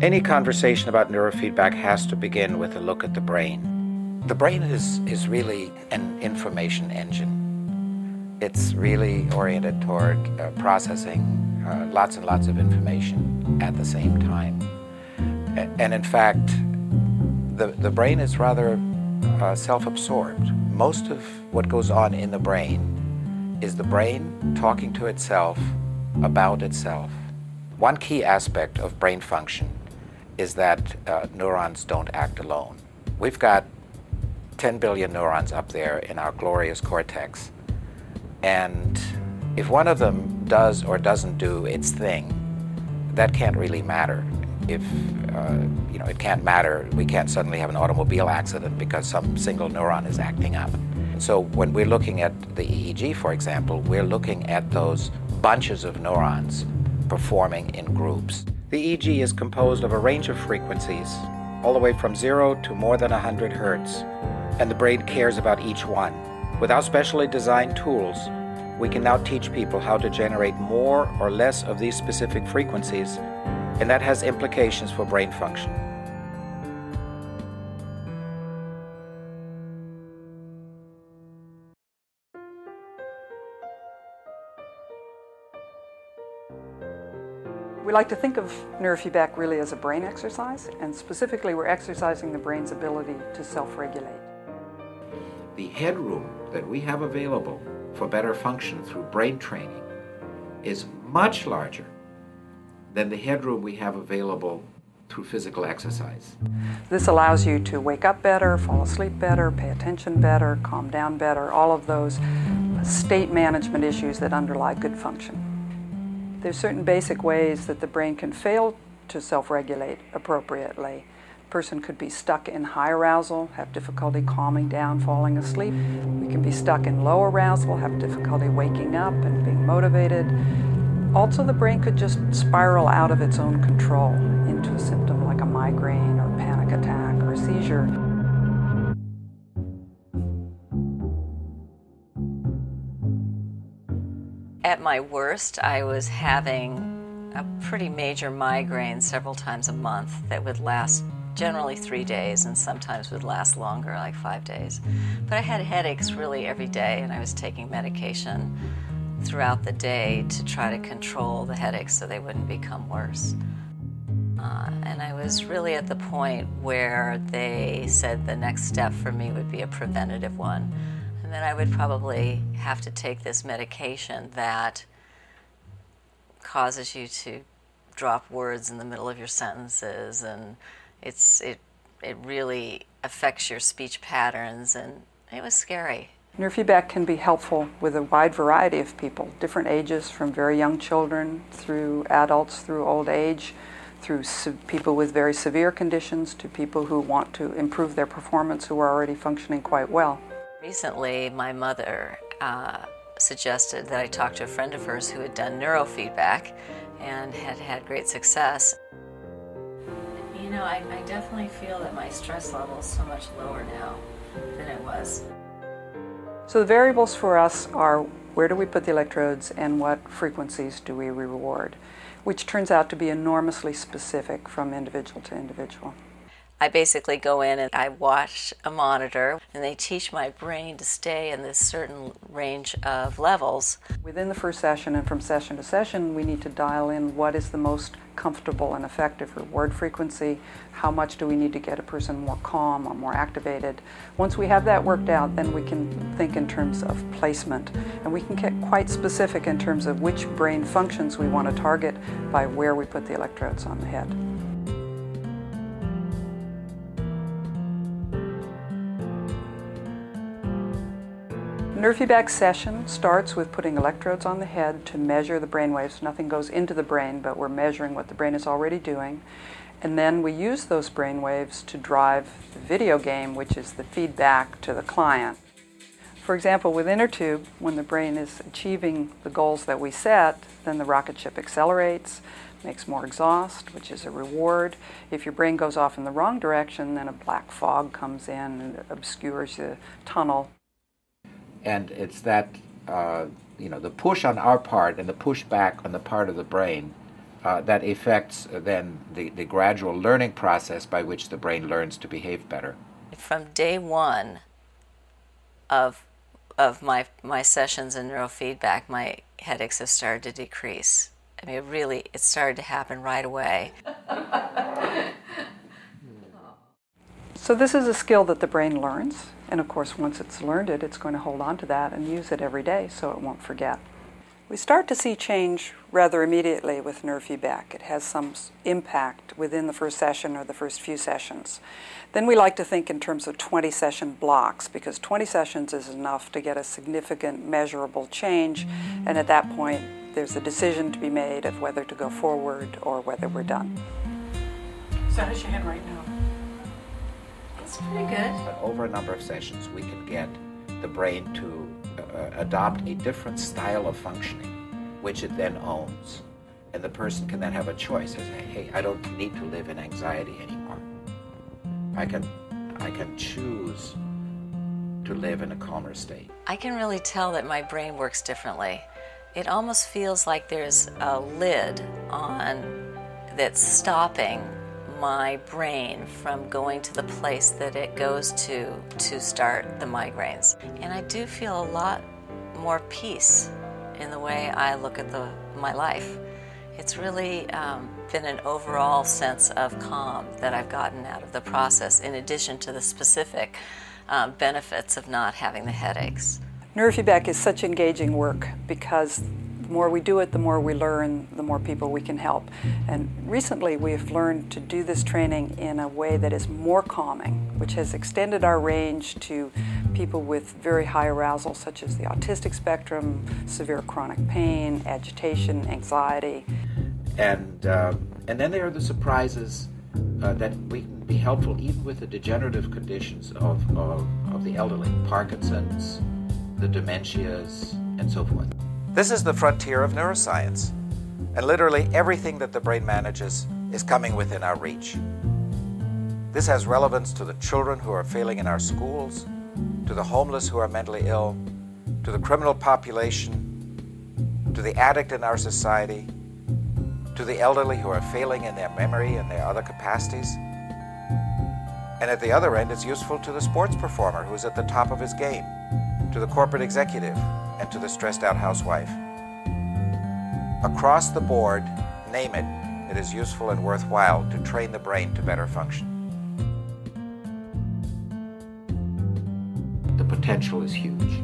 Any conversation about neurofeedback has to begin with a look at the brain. The brain is really an information engine. It's really oriented toward processing lots and lots of information at the same time. And in fact, the brain is rather self-absorbed. Most of what goes on in the brain is the brain talking to itself about itself. One key aspect of brain function is that neurons don't act alone. We've got 10 billion neurons up there in our glorious cortex, and if one of them does or doesn't do its thing, that can't really matter. If it can't matter, we can't suddenly have an automobile accident because some single neuron is acting up. So when we're looking at the EEG, for example, we're looking at those bunches of neurons performing in groups. The EEG is composed of a range of frequencies, all the way from 0 to more than 100 hertz, and the brain cares about each one. Without specially designed tools, we can now teach people how to generate more or less of these specific frequencies, and that has implications for brain function. We like to think of neurofeedback really as a brain exercise, and specifically we're exercising the brain's ability to self-regulate. The headroom that we have available for better function through brain training is much larger than the headroom we have available through physical exercise. This allows you to wake up better, fall asleep better, pay attention better, calm down better, all of those state management issues that underlie good function. There's certain basic ways that the brain can fail to self-regulate appropriately. A person could be stuck in high arousal, have difficulty calming down, falling asleep. We can be stuck in low arousal, have difficulty waking up and being motivated. Also, the brain could just spiral out of its own control into a symptom like a migraine or panic attack or a seizure. At my worst, I was having a pretty major migraine several times a month that would last generally 3 days and sometimes would last longer, like 5 days. But I had headaches really every day, and I was taking medication throughout the day to try to control the headaches so they wouldn't become worse. And I was really at the point where they said the next step for me would be a preventative one. And then I would probably have to take this medication that causes you to drop words in the middle of your sentences, and it really affects your speech patterns, and it was scary. Neurofeedback can be helpful with a wide variety of people, different ages, from very young children through adults, through old age, through people with very severe conditions, to people who want to improve their performance who are already functioning quite well. Recently, my mother suggested that I talk to a friend of hers who had done neurofeedback and had had great success. You know, I definitely feel that my stress level is so much lower now than it was. So the variables for us are where do we put the electrodes and what frequencies do we reward, which turns out to be enormously specific from individual to individual. I basically go in and I watch a monitor, and they teach my brain to stay in this certain range of levels. Within the first session and from session to session, we need to dial in what is the most comfortable and effective reward frequency, how much do we need to get a person more calm or more activated. Once we have that worked out, then we can think in terms of placement, and we can get quite specific in terms of which brain functions we want to target by where we put the electrodes on the head. Neurofeedback session starts with putting electrodes on the head to measure the brain waves. Nothing goes into the brain, but we're measuring what the brain is already doing. And then we use those brain waves to drive the video game, which is the feedback to the client. For example, with inner tube, when the brain is achieving the goals that we set, then the rocket ship accelerates, makes more exhaust, which is a reward. If your brain goes off in the wrong direction, then a black fog comes in and obscures the tunnel. And it's that, the push on our part and the push back on the part of the brain that affects then the gradual learning process by which the brain learns to behave better. From day one of my sessions in neurofeedback, my headaches have started to decrease. I mean, it started to happen right away. So this is a skill that the brain learns, and of course once it's learned it, it's going to hold on to that and use it every day so it won't forget. We start to see change rather immediately with neurofeedback. It has some impact within the first session or the first few sessions. Then we like to think in terms of 20-session blocks, because 20 sessions is enough to get a significant measurable change, and at that point there's a decision to be made of whether to go forward or whether we're done. So how's your head right now? It's pretty good. But over a number of sessions, we can get the brain to adopt a different style of functioning, which it then owns. And the person can then have a choice and say, hey, I don't need to live in anxiety anymore. I can choose to live in a calmer state. I can really tell that my brain works differently. It almost feels like there's a lid on that's stopping my brain from going to the place that it goes to start the migraines. And I do feel a lot more peace in the way I look at my life. It's really been an overall sense of calm that I've gotten out of the process, in addition to the specific benefits of not having the headaches. Neurofeedback is such engaging work because the more we do it, the more we learn, the more people we can help. And recently we've learned to do this training in a way that is more calming, which has extended our range to people with very high arousal, such as the autistic spectrum, severe chronic pain, agitation, anxiety. And then there are the surprises that we can be helpful even with the degenerative conditions of the elderly, Parkinson's, the dementias, and so forth. This is the frontier of neuroscience, and literally everything that the brain manages is coming within our reach. This has relevance to the children who are failing in our schools, to the homeless who are mentally ill, to the criminal population, to the addict in our society, to the elderly who are failing in their memory and their other capacities. And at the other end, it's useful to the sports performer who's at the top of his game, to the corporate executive, and to the stressed out housewife. Across the board, name it, it is useful and worthwhile to train the brain to better function. The potential is huge.